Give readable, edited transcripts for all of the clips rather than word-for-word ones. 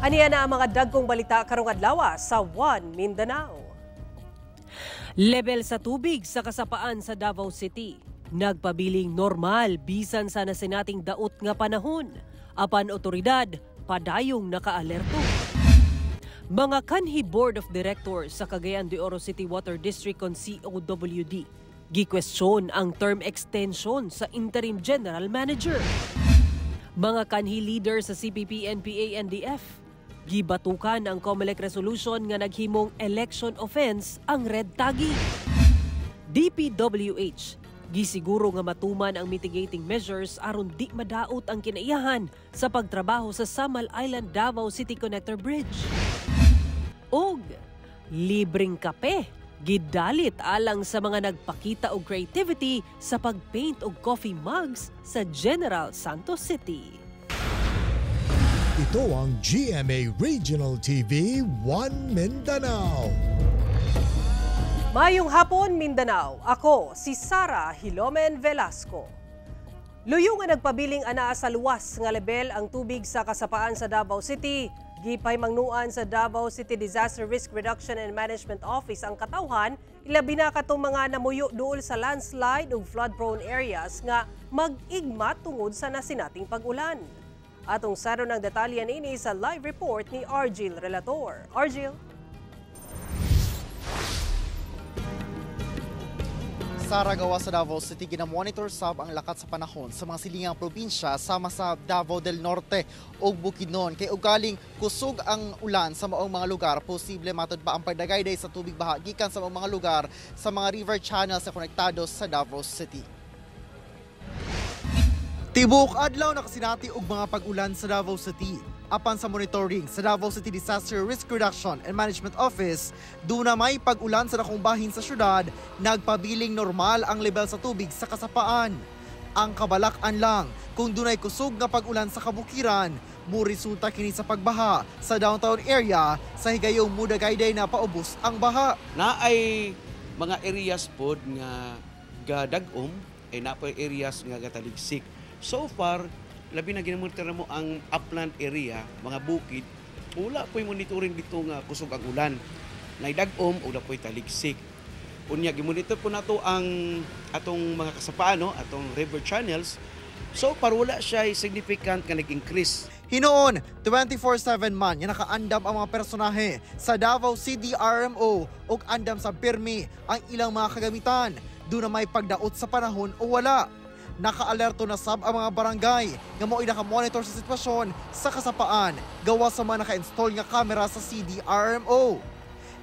Aniya na ang mga dagkong balita karong adlaw sa One Mindanao. Level sa tubig sa kasapaan sa Davao City. Nagpabiling normal bisan sa nasinating daot nga panahon. Apan otoridad, padayong nakaalerto. Mga kanhi Board of Directors sa Cagayan de Oro City Water District kon COWD. Gikwestiyon ang term extension sa Interim General Manager. Mga kanhi leader sa CPP, NPA, NDF. Gibatukan ang COMELEC resolution nga naghimong election offense ang red tagging. DPWH, gisiguro nga matuman ang mitigating measures aron di madaot ang kinaiyahan sa pagtrabaho sa Samal Island Davao City Connector Bridge. Og libreng kape, gidalit alang sa mga nagpakita og creativity sa pagpaint og coffee mugs sa General Santos City. Ito ang GMA Regional TV 1 Mindanao. Mayong hapon, Mindanao. Ako, si Sara Hilomen Velasco. Luyo nga nagpabiling anaa sa luwas nga level ang tubig sa kasapaan sa Davao City. Gipay mangnuan sa Davao City Disaster Risk Reduction and Management Office ang katawhan, ilabi na katong mga namuyo duol sa landslide ug flood-prone areas nga mag-igma tungod sa nasinating pag-ulan. Atong saro ng detalye nini sa live report ni Argil Relator. Argil? Sara, gawa sa Davao City, ginamonitor sab ang lakat sa panahon sa mga silingang probinsya sama sa Davao del Norte o Bukidnon. Kay ugaling kusog ang ulan sa maong mga lugar, posible matod pa ang pagdagayday sa tubig baha gikan sa maong mga lugar sa mga river channels sa konektados sa Davao City. Tibok adlaw nakasinati og mga pag-ulan sa Davao City. Apan sa monitoring sa Davao City Disaster Risk Reduction and Management Office, doon na may pag-ulan sa dakong bahin sa syudad, nagpabiling normal ang level sa tubig sa kasapaan. Ang kabalakan lang, kung dunay kusog nga pag-ulan sa kabukiran, muresulta kini sa pagbaha sa downtown area sa higayong mudagayday na paubos ang baha. Naay mga areas pod nga gadagom ay naay areas nga gataligsik. So far, labi na ginamonitor mo ang upland area, mga bukid, wala po'y monitoring dito nga kusog ang ulan. Naidagom o na po'y taligsik. Unya, gimonitor po nato ang atong mga kasapaan, atong river channels. So far, wala siya significant nga nag-increase. Hinoon, 24/7 man nga nakaandam ang mga personahe sa Davao CDRMO o andam sa Pirmi ang ilang mga kagamitan. Doon na may pagdaot sa panahon o wala. Naka-alerto na sab ang mga barangay nga mo'y naka-monitor sa sitwasyon sa kasapaan gawa sa mga naka-install nga kamera sa CDRMO.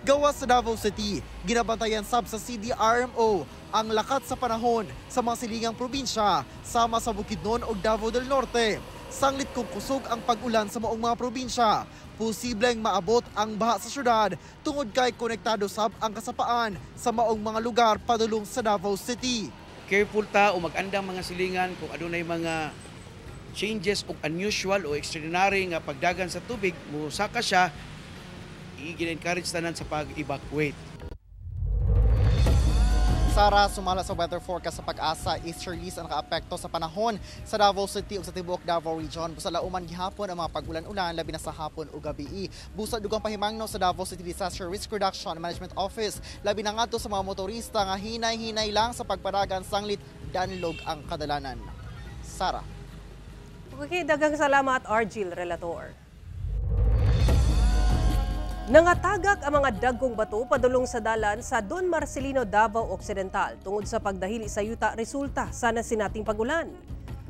Gawa sa Davao City, ginabantayan sab sa CDRMO ang lakat sa panahon sa mga silingang probinsya sama sa Bukidnon o Davao del Norte. Sanglit kung kusog ang pag-ulan sa maong mga probinsya, posibleng maabot ang baha sa syudad tungod kay konektado sab ang kasapaan sa maong mga lugar padulong sa Davao City. Careful ta o mag-andang mga silingan kung adunay mga changes o unusual o extraordinary nga pagdagan sa tubig, musaka siya, i-encourage tanan sa pag-evacuate. Sara, sumala sa weather forecast sa Pag-asa, easterlies ang nakaapekto sa panahon sa Davao City ug sa tibuok Davao Region. Busa lauman gihapon ang mga pag-ulan-ulan labi na sa hapon ug gabi. Busa dugang pahimangno sa Davao City Disaster Risk Reduction and Management Office labi na ngadto sa mga motorista nga hinay-hinay lang sa pagpadagan sanglit danlog ang kadalanan. Sara. Okay, daghang salamat Argil Relator. Nangatagak ang mga dagkong bato padulong sa dalan sa Don Marcelino, Davao Occidental tungod sa pagdahili sa yuta resulta sa nasinating pagulan.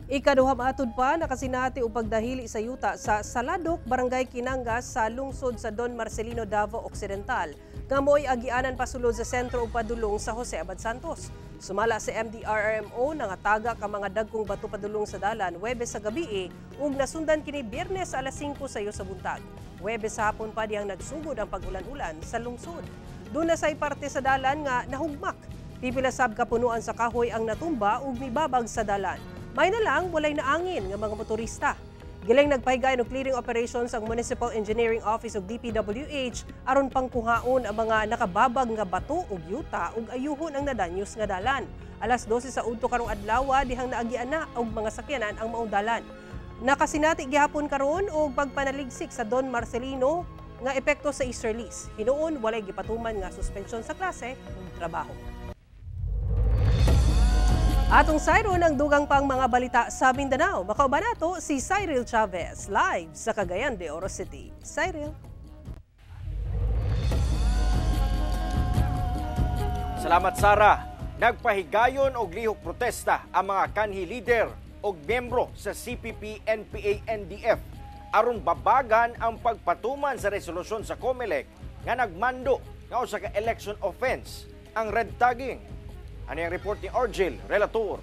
Ikaduha maatod pa nakasinati og pagdahili sa yuta sa Saladok, Barangay Kinangas sa lungsod sa Don Marcelino, Davao Occidental nga mo'y agianan pasulod sa sentro ug padulong sa Jose Abad Santos. Sumala sa MDRRMO nangatagak ang mga dagkong bato padulong sa dalan Huwebes sa gabi ug nasundan kini Biyernes alas 5 sayo sa buntag. Huwebes sa hapon pa diyang nagsugod ang pag-ulan-ulan sa lungsod. Doon na say parte sa dalan nga nahugmak. Pipila sab kapunuan sa kahoy ang natumba ug mibabag sa dalan. May na lang walay naangin nga mga motorista. Giling nagpahigayon og clearing operations ang Municipal Engineering Office of DPWH aron pangkuhaon ang mga nakababag nga bato ug yuta ug ayuhon ang nadanyos nga dalan. Alas 12 sa udto karong adlaw dihang naagian na og mga sakyanan ang maong dalan. Nakasinati gihapon karon og pagpanaligsik sa Don Marcelino nga epekto sa Easterlies. Hinuon walay gipatuman nga suspensyon sa klase ug trabaho. Atong sayron ang dugang pang mga balita sa Mindanao. Makauban nato si Cyril Chavez live sa Cagayan de Oro City. Cyril. Salamat, Sara. Nagpahigayon og lihok protesta ang mga kanhi leader og miyembro sa CPP-NPA-NDF aron babagan ang pagpatuman sa resolusyon sa COMELEC nga nagmando nga usa ka election offense ang red tagging. Ano yung report ni Argel, relator?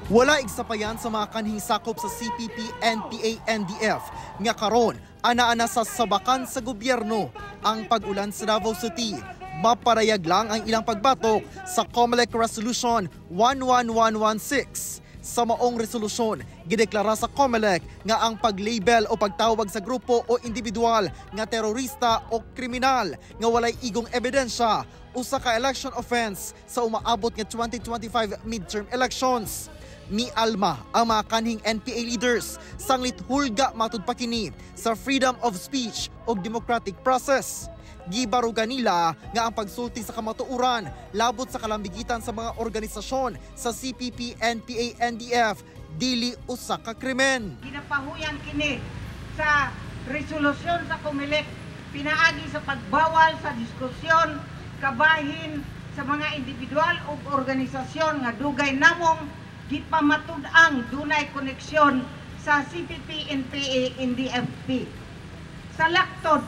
Wala igsapayan sa mga kanhing sakop sa CPP-NPA-NDF nga karon ana-ana sa sabakan sa gobyerno ang pag-ulan sa Davao City. Maparayag lang ang ilang pagbatok sa COMELEC Resolution 11116. Sa maong resolusyon, gideklara sa COMELEC nga ang pag-label o pagtawag sa grupo o individual nga terorista o kriminal nga walay igong ebidensya usa ka election offense sa umaabot nga 2025 midterm elections. Mialma ang mga kanhing NPA leaders sanglit hulga matud pa kini sa freedom of speech o democratic process. Gibarugan nila nga ang pagsulti sa kamatuoran labot sa kalambigitan sa mga organisasyon sa CPP, NPA, NDF dili usa ka krimen. Ginapahuyan kini sa resolusyon sa COMELEC pinaagi sa pagbawal sa diskusyon kabahin sa mga individual o organisasyon nga dugay namong gipamatud-ang dunay koneksyon sa CPP, NPA, NDFP. Sa laktod,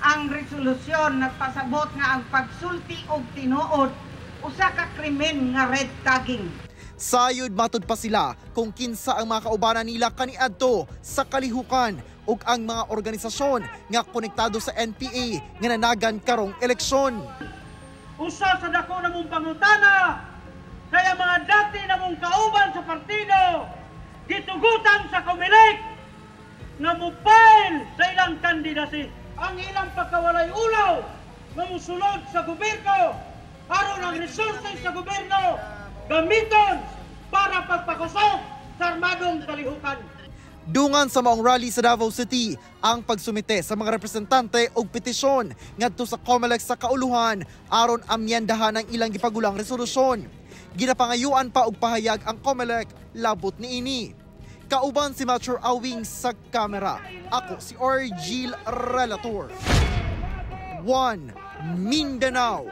ang resolusyon nagpasabot nga ang pagsulti og tinuod usa ka krimen nga red tagging. Sayod matud pa sila kung kinsa ang mga kaubanan nila kaniadto sa kalihukan ug ang mga organisasyon nga konektado sa NPA nga nanagan karong eleksyon. Usa sa dako namong pangutana kaya mga dati namong kauban sa partido gitugutan sa COMELEC nga mo-file sa ilang kandidasi. Ang ilang pagkawalay ulaw nga musulod sa gobyerno aron ang resources sa gobyerno gamiton para pagpakusog sa armadong kalihukan. Dungan sa maong rally sa Davao City ang pagsumite sa mga representante og petisyon ngadto sa COMELEC sa kauluhan aron amyendahan ang ilang gipagulang resolusyon. Ginapangayuan pa og pahayag ang COMELEC labot niini. Kauban si Mature Awing sa kamera. Ako si Argel, relator. 1 Mindanao.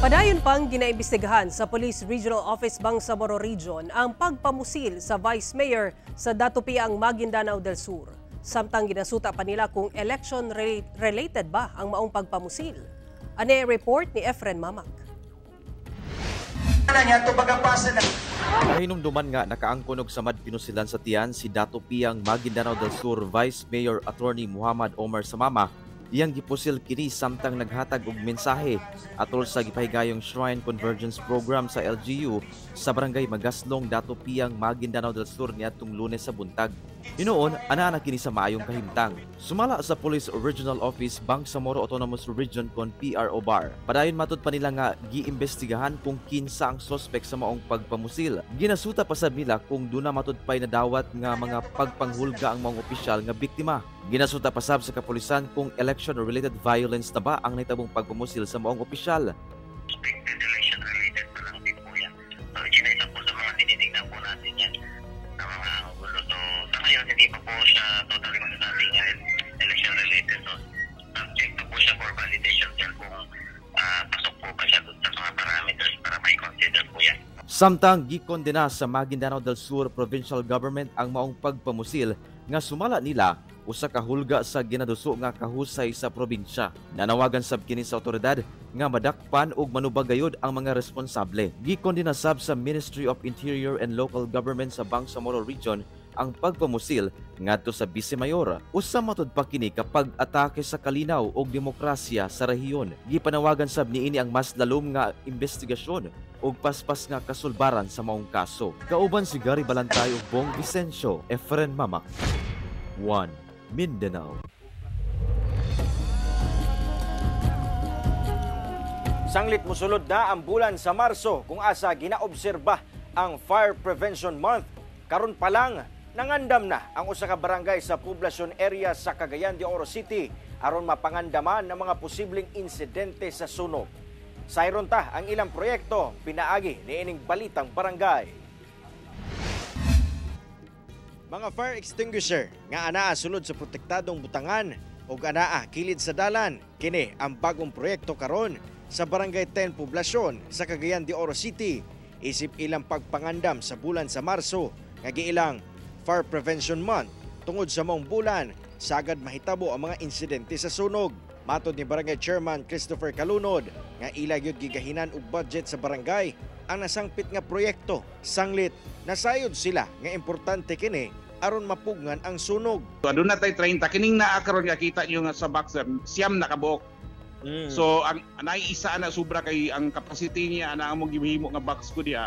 Padayon pang ginaimbestigahan sa Police Regional Office Bangsamoro Region ang pagpamusil sa Vice Mayor sa Datupiang Maguindanao del Sur. Samtang ginasuta pa nila kung election-related ba ang maong pagpamusil. Ane report ni Efren Mamak. Kahinumduman nga nakaangkon og samad pinusilan sa tiyan si Datupiang Maguindanao del Sur Vice Mayor Attorney Muhammad Omar Samama. Iyang gipusil kini samtang naghatag og mensahe atol sa gipahigayong Shrine Convergence Program sa LGU sa Barangay Magaslong, Datupiang, Maguindanao del Sur niadtong Lunes sa buntag. Hinuon, ana kini sa maayong kahimtang. Sumala sa Police Regional Office Bangsamoro Autonomous Region kon PRO Bar. Padayon matud pa nila nga giimbestigahan kung kinsa ang suspect sa maong pagpamusil. Ginasuta pa sab nila kung duna matud pay nadawat nga mga pagpanghulga ang mga opisyal nga biktima. Ginasuta pa sab sa kapulisan kung election-related violence na ba ang nahitabong pagpamusil sa maong opisyal. Election-related pa lang din po yan. So, ginaysa po sa mga tinitignan po natin yan na mga gulo. So, sa ngayon, hindi pa po siya totally masasabing election-related. So, subject pa po siya for validation yan kung pasok po pa siya sa mga parameters para may consider po yan. Samtang gikondena sa Maguindanao del Sur Provincial Government ang maong pagpamusil nga sumala nila usa ka hulga sa ginaduso nga kahusay sa probinsya. Nanawagan sab kini sa otoridad nga madakpan ug manubagayod ang mga responsable. Gikondena sab sa Ministry of Interior and Local Government sa Bangsamoro Region ang pagpamusil ngadto sa Vice Mayor. Usa matud pa kini kapag atake sa kalinaw ug demokrasya sa rehiyon. Gipanawagan sab niini ang mas lalom nga investigasyon ug paspas nga kasulbaran sa maong kaso. Kauban si Gary Balantay ug Bong Vicencio, Efren Mamak. 1 Mindanao. Sanglit mosulod na ang bulan sa Marso kung asa ginaobserba ang Fire Prevention Month. Karon pa lang nangandam na ang usa ka barangay sa poblasyon area sa Cagayan de Oro City aron mapangandaman ng mga posibleng insidente sa sunog. Sayron ta ang ilang proyekto pinaagi niining balitang barangay. Mga fire extinguisher nga anaa sulod sa protektadong butangan ug anaa kilid sa dalan, kini ang bagong proyekto karon sa Barangay 10 poblasyon sa Cagayan de Oro City isip ilang pagpangandam sa bulan sa Marso nga giilang Fire Prevention Month. Tungod sa maong bulan sagad mahitabo ang mga insidente sa sunog. Matod ni Barangay Chairman Christopher Calunod nga ila gyud gigahinan og budget sa barangay ang nasangpit nga proyekto. Sanglit nasayod sila nga importante kini aron mapugngan ang sunog. Doon na tayo 30 kining naa karon nga kita niyo nga sa box siyam na kabuok. So ang naiisa na sobra kay ang capacity niya ana among gihimo nga box ko diha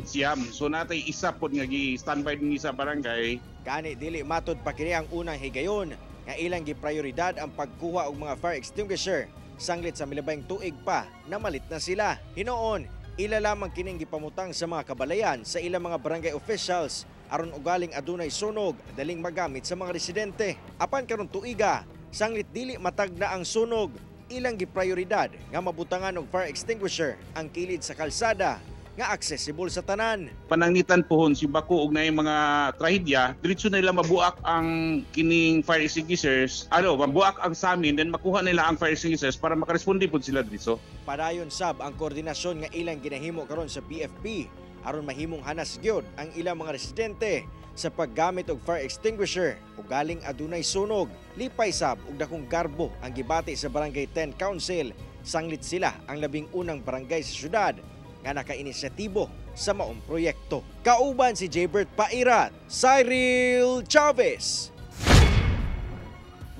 siyam. So natay isa pod nga gi-standby dinhi sa barangay. Gani dili matod pa kini ang unang higayon nga ilang giprioridad ang pagkuha og mga fire extinguisher. Sanglit sa milabayng tuig pa namalit na sila. Hinoon ila lamang kining gipamutang sa mga kabalayan sa ilang mga barangay officials aron ugaling adunay sunog daling magamit sa mga residente. Apan karon tuiga sanglit dili matagna ang sunog, ilang giprioridad nga mabutangan og fire extinguisher ang kilid sa kalsada nga accessible sa tanan. Panangitan pohon si bako og naay mga trahedya, diretso nila mabuak ang kining fire extinguishers. Mabuak ang sa amin then makuha nila ang fire extinguishers para makaresponde pud sila dito. Padayon sab ang koordinasyon nga ilang ginahimo karon sa BFP aron mahimong hanas gyud ang ilang mga residente sa paggamit og fire extinguisher ug galing adunay sunog. Lipay sab og dakong garbo ang gibati sa Barangay 10 Council. Sanglit sila ang labing unang barangay sa syudad nga naka-inisyatibo sa maong proyekto. Kauban si Jaybert Pairat, Cyril Chavez.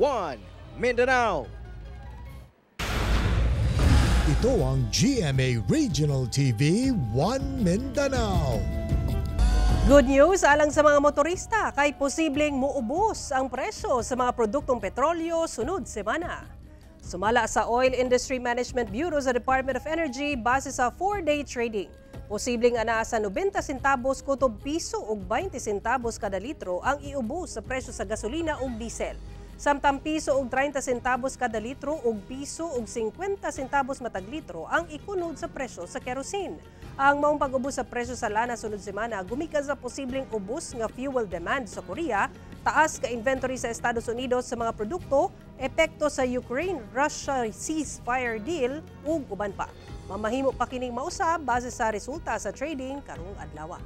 1 Mindanao. Ito ang GMA Regional TV 1 Mindanao. Good news alang sa mga motorista kay posibleng muubos ang presyo sa mga produktong petrolyo sunod semana. Sumala sa Oil Industry Management Bureau sa Department of Energy base sa 4-day trading. Posibleng anaa sa 90 centavos kutob piso ug 20 centavos kada litro ang iubos sa presyo sa gasolina ug diesel. Samtang piso ug 30 centavos kada litro ug piso ug 50 centavos matag litro ang ikunod sa presyo sa kerosene. Ang maong pag-ubos sa presyo sa lana sunod semana gumikan sa posibleng ubos nga fuel demand sa Korea, taas ka inventory sa Estados Unidos sa mga produkto, epekto sa Ukraine-Russia ceasefire deal ug uban pa. Mamahimo pa kining mausab base sa resulta sa trading karong adlaw.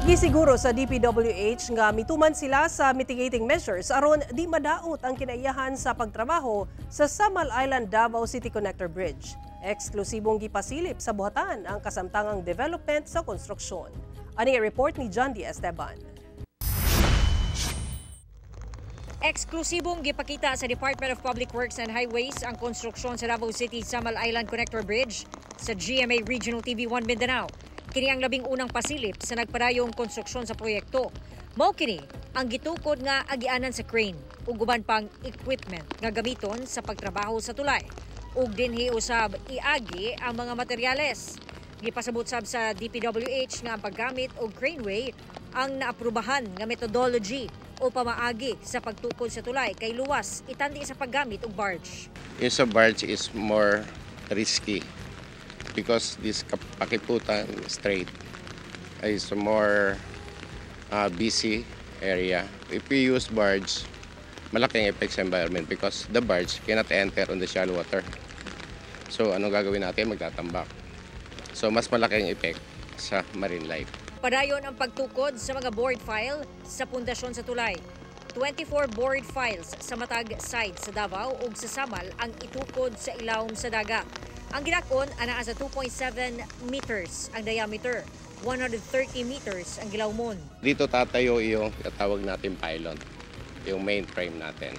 Gisiguro sa DPWH nga mituman sila sa mitigating measures aron di madaot ang kinaiyahan sa pagtrabaho sa Samal Island Davao City Connector Bridge. Eksklusibong gipasilip sa buhatan ang kasamtangang development sa konstruksyon. Ani report ni John D. Esteban. Eksklusibong gipakita sa Department of Public Works and Highways ang konstruksyon sa Davao City Samal Island Connector Bridge sa GMA Regional TV 1 Mindanao. Kini ang labing unang pasilip sa nagpadayong konstruksyon sa proyekto. Mao kini ang gitukod nga agianan sa crane ug uban pang equipment nga gamiton sa pagtrabaho sa tulay. Ug dinhi usab iagi ang mga materyales. Gipasabot sab sa DPWH nga ang paggamit og craneway ang naaprubahan nga methodology o pamaagi sa pagtukod sa tulay kay luwas itandi sa paggamit og barge. Yung sa barge is more risky because this Pakiputan Strait is a more busy area. If we use barge, malaking effect sa environment because the barge cannot enter on the shallow water. So anong gagawin natin? Magtatambak. So mas malaking effect sa marine life. Padayon ang pagtukod sa mga board file sa pundasyon sa tulay. 24 board files sa matag side sa Davao ug sa Samal ang itukod sa ilawom sa dagat. Ang ginakon anaa sa 2.7 meters ang diameter, 130 meters ang gilawmon. Dito tatayo yung tatawag natin pylon, yung main frame natin.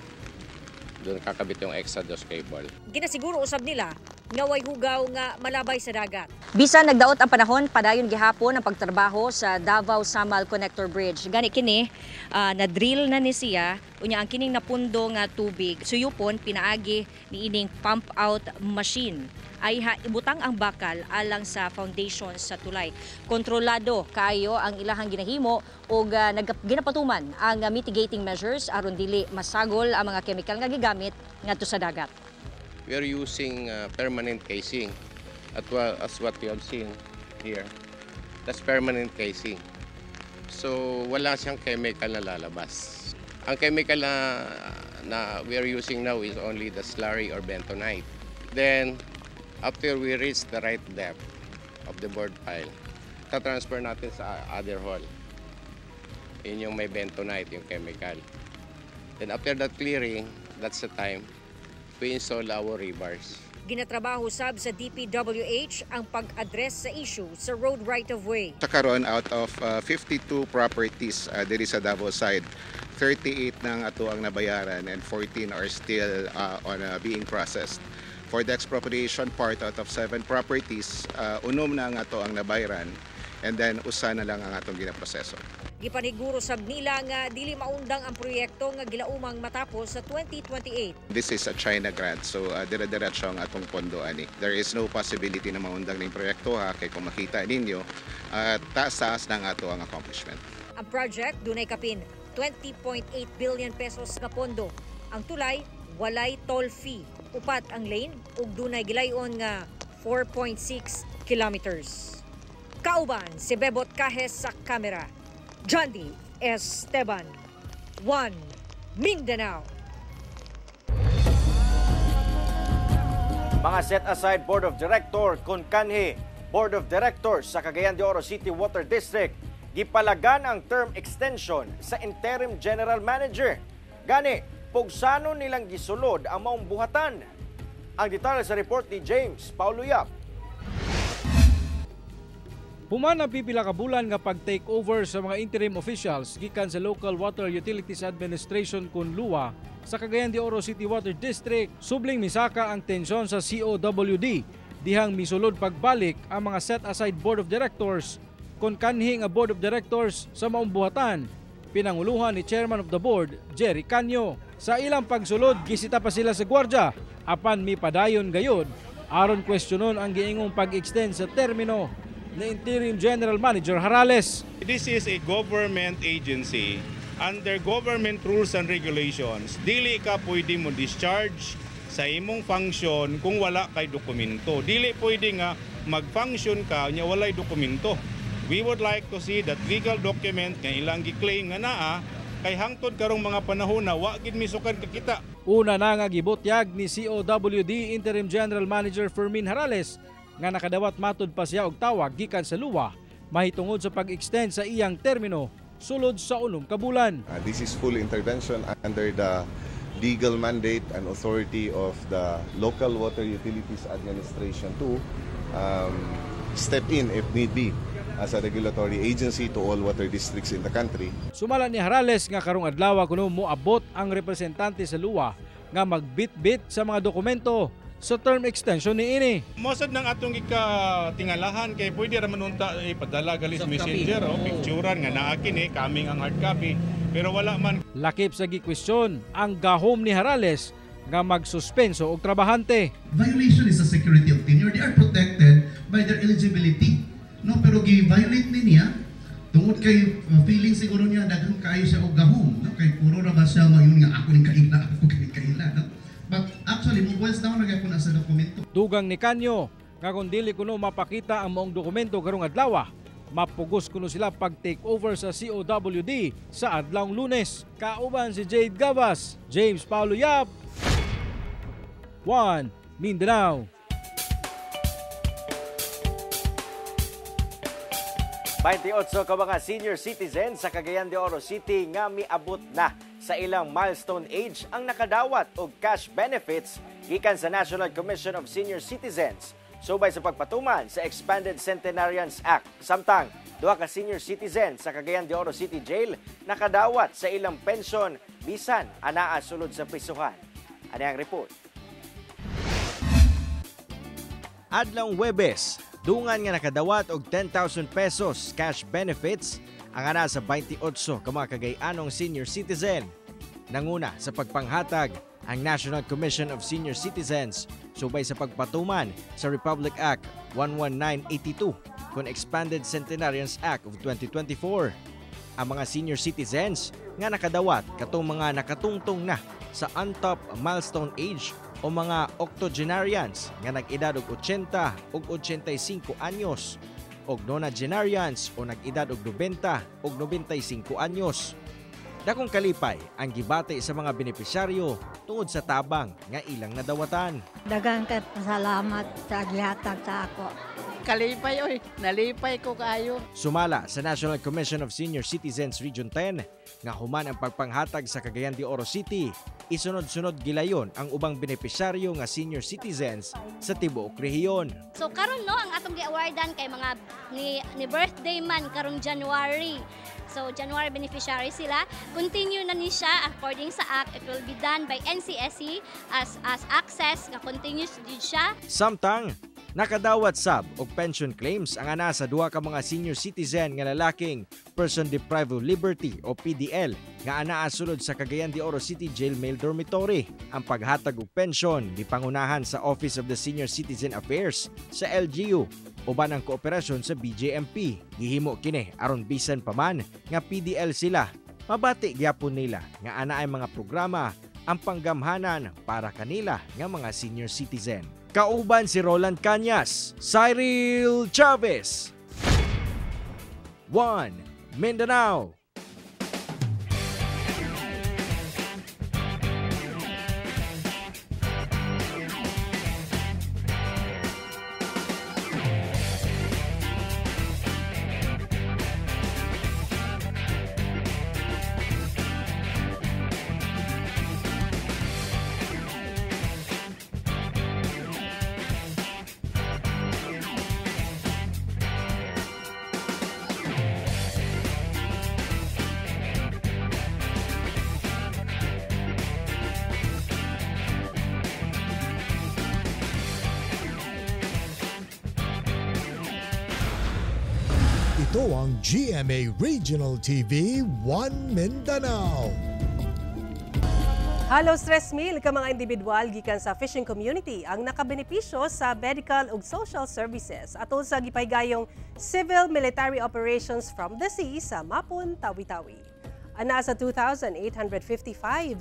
Doon kakabit yung extra dos cable. Ginasiguro usab nila nga way hugaw nga malabay sa dagat. Bisan nagdaot ang panahon, padayon gihapon ang pagtrabaho sa Davao-Samal Connector Bridge. Gani kini na-drill na ni siya, unya ang kining napundo nga tubig. Suyupon pinaagi niining pump out machine. Ay ibutang ang bakal alang sa foundation sa tulay. Kontrolado kayo ang ilahang ginahimo o ginapatuman ang mitigating measures aron dili masagol ang mga chemical nga gigamit ngadto sa dagat. We are using permanent casing as what you have seen here. That's permanent casing. So wala siyang chemical na lalabas. Ang chemical na we are using now is only the slurry or bentonite. Then after we reach the right depth of the board pile, ta-transfer natin sa other hole. Yun yung may bentonite, yung chemical. Then after that clearing, that's the time we install our rebars. Ginatrabaho sab sa DPWH ang pag-address sa issue sa road right-of-way. Sa karon out of 52 properties diri sa Davao side, 38 nang ato ang nabayaran and 14 are still being processed. For the expropriation part, out of 7 properties, unom na ang ato ang nabayaran and then usa na lang ang atong ginaproseso. Gipaniguro sab nila nga dili maundang ang proyekto nga gilaumang matapos sa 2028. This is a China grant, so dire-diretso ang atong pondo ani. There is no possibility na maundang ning proyekto kay kung makita ninyo taas-taas na ang ato ang accomplishment. Ang project dunay kapin 20.8 billion pesos nga pondo. Ang tulay walay toll fee. Upat ang lane ug dunay gilayon nga 4.6 kilometers. Kauban si Bebot Cajes sa kamera. John D. Esteban, 1 Mindanao. Mga set-aside Board of Director kon kanhi Board of Directors sa Cagayan de Oro City Water District gipalagan ang term extension sa interim general manager. Gani, pugsano nilang gisulod ang maong buhatan. Ang detalye sa report ni James Paulo Yap. Human ang pipila ka bulan nga pag-take over sa mga interim officials gikan sa Local Water Utilities Administration kun LUA sa Cagayan de Oro City Water District. Subling misaka ang tensyon sa COWD dihang misulod pagbalik ang mga set-aside Board of Directors kun kanhi nga Board of Directors sa maong buhatan. Pinanguluhan ni Chairman of the Board, Jerry Canyo. Sa ilang pagsulod, gisita pa sila sa gwardya apan mi padayon gayod aron kwestiyonon ang giingong pag-extend sa termino na Interim General Manager Harales. This is a government agency. Under government rules and regulations, dili ka pwede mo discharge sa imong function kung wala kay dokumento. Dili pwede nga mag-function ka nya walay dokumento. We would like to see that legal document nga ilang gi-claim nga naa kay hangtod karong mga panahon na wa gid misukan kakita. Una na nga gibutyag ni COWD Interim General Manager Fermin Harales nga nakadawat matud pa siya og tawag gikan sa LUA mahitungod sa pag-extend sa iyang termino sulod sa 8 ka bulan. This is full intervention under the legal mandate and authority of the Local Water Utilities Administration to step in if need be as a regulatory agency to all water districts in the country. Sumala ni Harales nga karong adlaw kuno moabot ang representante sa LUA nga magbit-bit sa mga dokumento sa term extension ni ini. Mosad ng atong ikatingalahan kay pwede ra manunta ipadala galis messenger o picturean nga naa kini kaming ang hard copy pero wala man. Lakip sa gikwestiyon ang gahom ni Harales nga magsuspenso og trabahante. Violation is a security of tenure. They are protected by their eligibility. No, pero gi-violate niya tungod kay feeling siguro niya daghang kaayo siya og gahom, no? Kay puro ra ba siya mayon nga ako ning kaila, ako kay kaila, no? But actually, boils down na po na sa dokumento. Dugang ni Canyo, nga kung dili kuno mapakita ang maong dokumento karong adlaw, mapugos kuno sila pag-take over sa COWD sa adlawng Lunes. Kauban si Jade Gabas, James Paulo Yap, 1 Mindanao. 28 ka mga senior citizens sa Cagayan de Oro City nga miabot na sa ilang milestone age ang nakadawat og cash benefits gikan sa National Commission of Senior Citizens subay sa pagpatuman sa Expanded Centenarians Act. Samtang duha ka senior citizens sa Cagayan de Oro City Jail nakadawat sa ilang pensyon bisan anaa sulod sa prisuhan. Ano ang report? Adlong Huwebes, dungan nga nakadawat og 10,000 pesos cash benefits ang ana sa 28 ka mga Cagayanong senior citizen. Nanguna sa pagpanghatag ang National Commission of Senior Citizens subay sa pagpatuman sa Republic Act 11982 kon Expanded Centenarians Act of 2024. Ang mga senior citizens nga nakadawat katong mga nakatungtong na sa on-top milestone age o mga octogenarians nga nag-edad og 80 ug 85 anyos og nonagenarians o nag-edad og 90 ug 95 anyos. Dakong kalipay ang gibati sa mga benepisyaryo tungod sa tabang nga ilang nadawatan. Daghang pasalamat sa gihatag sa ako. Kalipay oy, nalipay ko kayo. Sumala sa National Commission of Senior Citizens Region 10 nga human ang pagpanghatag sa Cagayan de Oro City, isunod-sunod gilayon ang ubang benepisyaryo nga senior citizens sa tibuok rehiyon. So karon no ang atong gi-awardan kay mga ni birthday man karong January. So January beneficiary sila. Continue na ni siya according sa act. It will be done by NCSC as access nga continuous jud siya. Samtang nakadawat sab og pension claims ang ana sa duha ka mga senior citizen nga lalaking person deprived of liberty o PDL nga anaa sulod sa Cagayan de Oro City Jail Male Dormitory. Ang paghatag og pensyon gipangunahan sa Office of the Senior Citizen Affairs sa LGU uban ang kooperasyon sa BJMP. Gihimo kini aron bisan pa man nga PDL sila, mabati gyapon nila nga ana ay mga programa ang panggamhanan para kanila nga mga senior citizen. Kauban si Roland Cañas, Cyril Chavez, 1 Mindanao. Ito ang GMA Regional TV 1 Mindanao. Halos 3,000 ka mga individual gikan sa fishing community ang nakabenepisyo sa medical ug social services atol sa gipahigayong civil military operations from the sea sa Mapon, Tawi-Tawi. Ana sa 2,855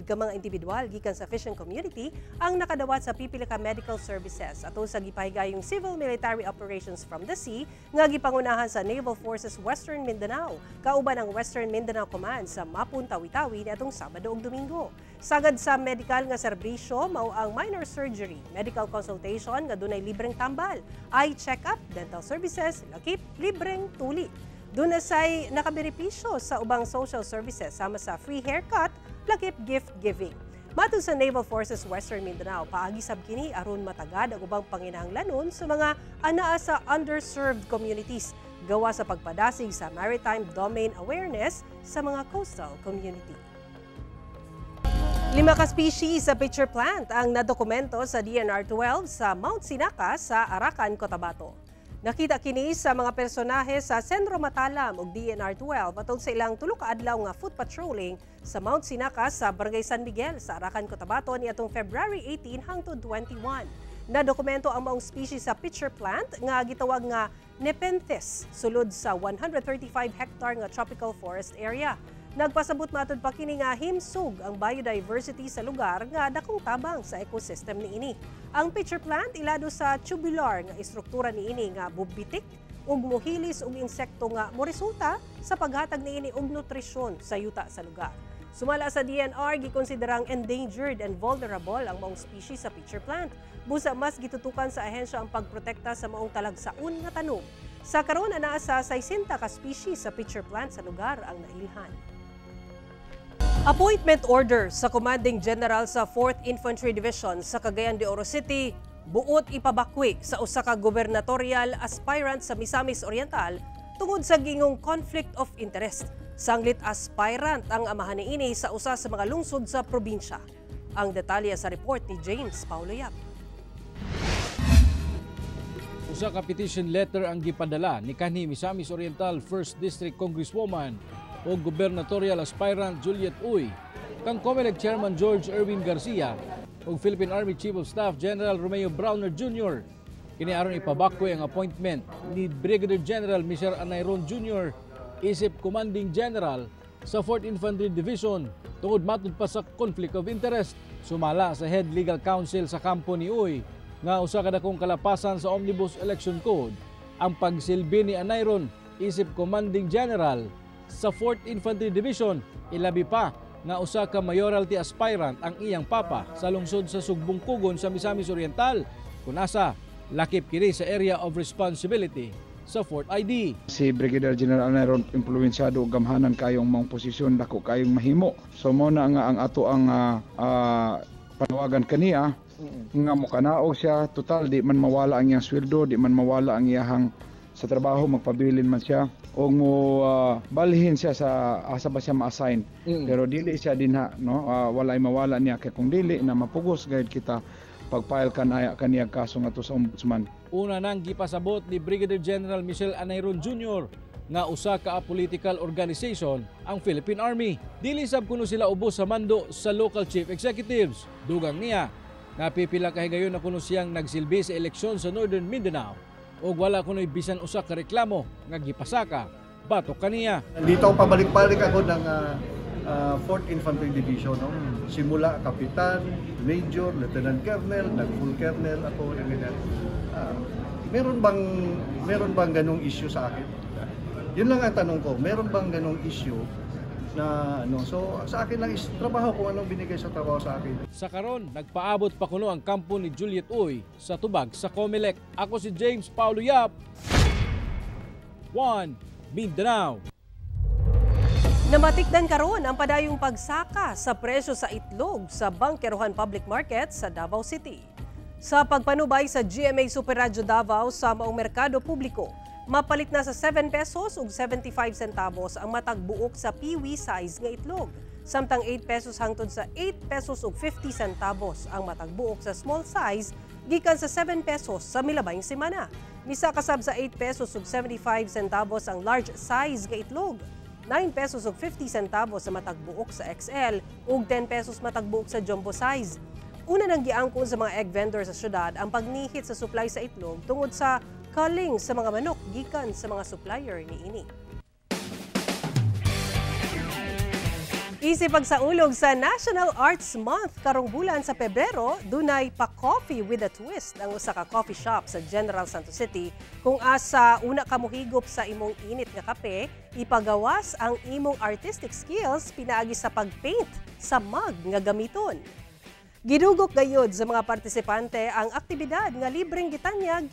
ka mga individual gikan sa fishing community ang nakadawat sa pipila ka medical services atol sa gipahigayong civil military operations from the sea nga gipangunahan sa Naval Forces Western Mindanao kauban ang Western Mindanao Command sa Mapon, Tawi-Tawi niadtong Sabado ug Domingo. Sagad sa medical nga serbisyo mao ang minor surgery, medical consultation nga dunay libreng tambal, eye check-up, dental services, lakip, libreng tuli. Doon na say nakabenepisyo sa ubang social services sama sa free haircut, lakip gift giving. Matod sa Naval Forces Western Mindanao, paagi sab kini aron matagad ang ubang panginahanglanon sa mga anaa sa underserved communities gawa sa pagpadasig sa maritime domain awareness sa mga coastal community. 5 ka species sa pitcher plant ang nadokumento sa DNR-12 sa Mount Sinaca sa Arakan, Cotabato. Nakita kini sa mga personahe sa Sentro Matalam ug DNR-12 atol sa ilang 3 ka adlaw nga foot patrolling sa Mount Sinaca sa Barangay San Miguel sa Arakan, Cotabato niadtong February 18 hangtod 21. Nadokumento ang maong species sa pitcher plant nga gitawag nga Nepenthes sulod sa 135 hectare nga tropical forest area. Nagpasabot matod pa kini nga himsog ang biodiversity sa lugar nga dakong tabang sa ecosystem niini. Ang pitcher plant ilado sa tubular nga istruktura niini nga bubitik ug mohilis og insekto nga moresulta sa paghatag niini og nutrisyon sa yuta sa lugar. Sumala sa DNR, gikonsiderang endangered and vulnerable ang maong species sa pitcher plant. Busa mas gitutukan sa ahensya ang pagprotekta sa maong talagsaon nga tanom. Sa karon anaa sa 60 ka species sa pitcher plant sa lugar ang nailhan. Appointment order sa Commanding General sa 4th Infantry Division sa Cagayan de Oro City, buot ipabakwi sa usa ka gubernatorial aspirant sa Misamis Oriental tungod sa gingong conflict of interest. Sanglit aspirant ang amahan niini sa usa sa mga lungsod sa probinsya. Ang detalye sa report ni James Paulo Yap. Usa ka petition letter ang gipadala ni kanhi Misamis Oriental 1st District Congresswoman o gubernatorial aspirant Juliet Uy, kang COMELEC Chairman George Erwin Garcia o Philippine Army Chief of Staff General Romeo Browner Jr. Kini aron ipabakoy ang appointment ni Brigadier General Michel Anayron Jr. isip Commanding General sa 4th Infantry Division tungod matud pa sa conflict of interest. Sumala sa Head Legal Counsel sa kampo ni Uy nga usa ka dakong kalapasan sa Omnibus Election Code ang pagsilbi ni Anayron isip Commanding General sa 4th Infantry Division, ilabi pa nga usa ka mayoralty aspirant ang iyang papa sa lungsod sa Sugbong Kugon sa Misamis Oriental kunasa lakip kini sa area of responsibility sa Fort ID. Si Brigadier General Anayron impluwensyado og gamhanan kayong mga posisyon dako kayong mahimo. So mo na nga ang ato ang panawagan kaniya nga mukanaog siya, total di man mawala ang iyang sweldo, di man mawala ang iyang sa trabaho, magpabilin man siya o mo balhin siya sa asa ba siya ma-assign. Pero dili siya dinha, no? Walay mawala niya kay kung dili na mapugos gayud kita pag-file kaniya kaso nga to sa ombudsman. Una nang gipasabot ni Brigadier General Michel Anayron Jr. nga usa ka political organization ang Philippine Army. Dili sab kuno sila ubos sa mando sa local chief executives. Dugang niya nga pipila ka higayon na kuno siyang nagsilbi sa eleksyon sa Northern Mindanao o wala kuno'y bisan usa ka reklamo nga gipasaka batok kaniya. Dito pabalik-balik ako ng 4th Infantry Division, no? Simula kapitan, major, lieutenant colonel, nag-full colonel ako ganyan. Meron bang ganung issue sa akin? Yun lang ang tanong ko, meron bang ganung issue na so sa akin lang is trabaho kung anong binigay sa trabaho sa akin. Sa karon, nagpaabot pa kuno ang kampo ni Juliet Uy sa tubag sa COMELEC. Ako si James Paulo Yap, 1 Mindanao. Namatikdan karon ang padayong pagsaka sa presyo sa itlog sa Bangkerohan Public Market sa Davao City. Sa pagpanubay sa GMA Super Radio Davao sa maong merkado publiko, mapalit na sa 7 pesos ug 75 centavos ang matag buok sa piwi size nga itlog. Samtang 8 pesos hangtod sa 8 pesos ug 50 centavos ang matag buok sa small size gikan sa 7 pesos sa milabayng semana. Misa kasab sa 8 pesos ug 75 centavos ang large size nga itlog. 9 pesos ug 50 centavos sa matag buok sa XL ug 10 pesos matag buok sa jumbo size. Una nang giangkon sa mga egg vendor sa syudad ang pagnihit sa supply sa itlog tungod sa kaling sa mga manok gikan sa mga supplier niini. Isip pagsaulog sa National Arts Month karong bulan sa Pebrero, dunay pa-coffee with a twist ang usa ka coffee shop sa General Santos City kung asa una ka mohigop sa imong init nga kape, ipagawas ang imong artistic skills pinaagi sa pagpaint sa mug nga gamiton. Gidugok gayud sa mga partisipante ang aktibidad nga libreng gitanyag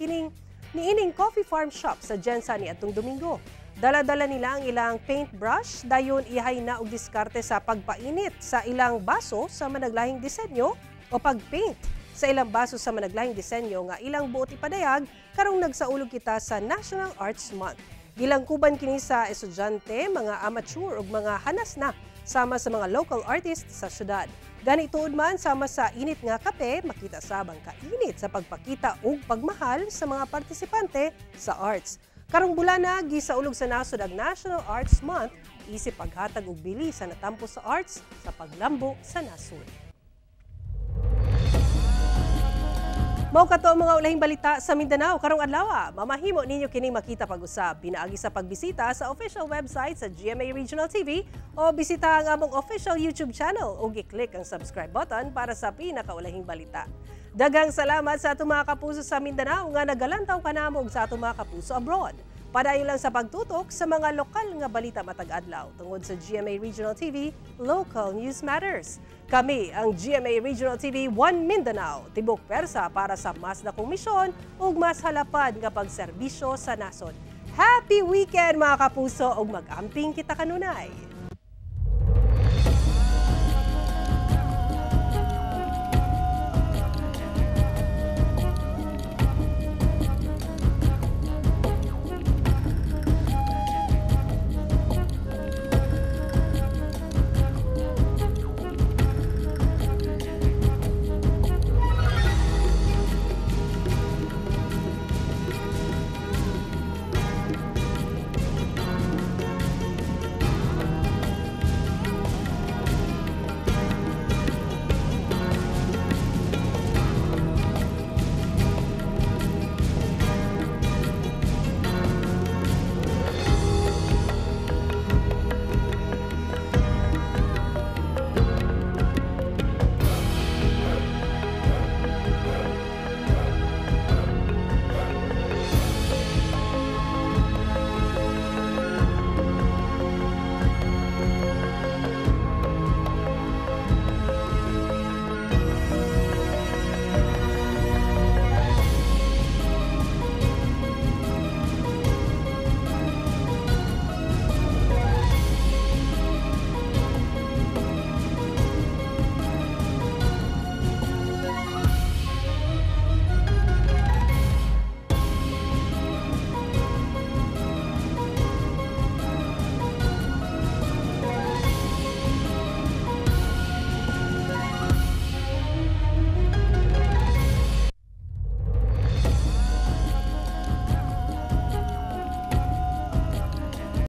niining coffee farm shop sa Gensa niadtong Domingo. Dala-dala nila ang ilang paintbrush, dayon ihay na og diskarte sa pagpainit sa ilang baso sa managlahing disenyo o pagpaint sa ilang baso sa managlahing disenyo nga ilang buot ipadayag karong nagsaulog kita sa National Arts Month. Gilangkuban kini sa estudyante, mga amateur ug mga hanas na sama sa mga local artists sa syudad. Gani tuod man sama sa init nga kape, makita sabang kainit sa pagpakita ug pagmahal sa mga partisipante sa arts. Karong bulana gisaulog sa nasod ang National Arts Month isip paghatag og bili sa natampo sa arts sa paglambo sa nasod. Mao kato ang mga ulahing balita sa Mindanao karong adlaw. Mamahimo ninyo kining makita pag-usab pinaagi sa pagbisita sa official website sa GMA Regional TV o bisita ang among official YouTube channel o gi-click ang subscribe button para sa pinakaulahing balita. Daghang salamat sa atong mga kapuso sa Mindanao nga nagalantaw kanamo sa atong mga kapuso abroad. Padayon lang sa pagtutok sa mga lokal nga balita matag adlaw tungod sa GMA Regional TV, Local News Matters. Kami ang GMA Regional TV 1 Mindanao, tibok persa para sa mas dakong misyon ug mas halapad nga pagserbisyo sa nasod. Happy weekend mga kapuso ug mag-amping kita kanunay.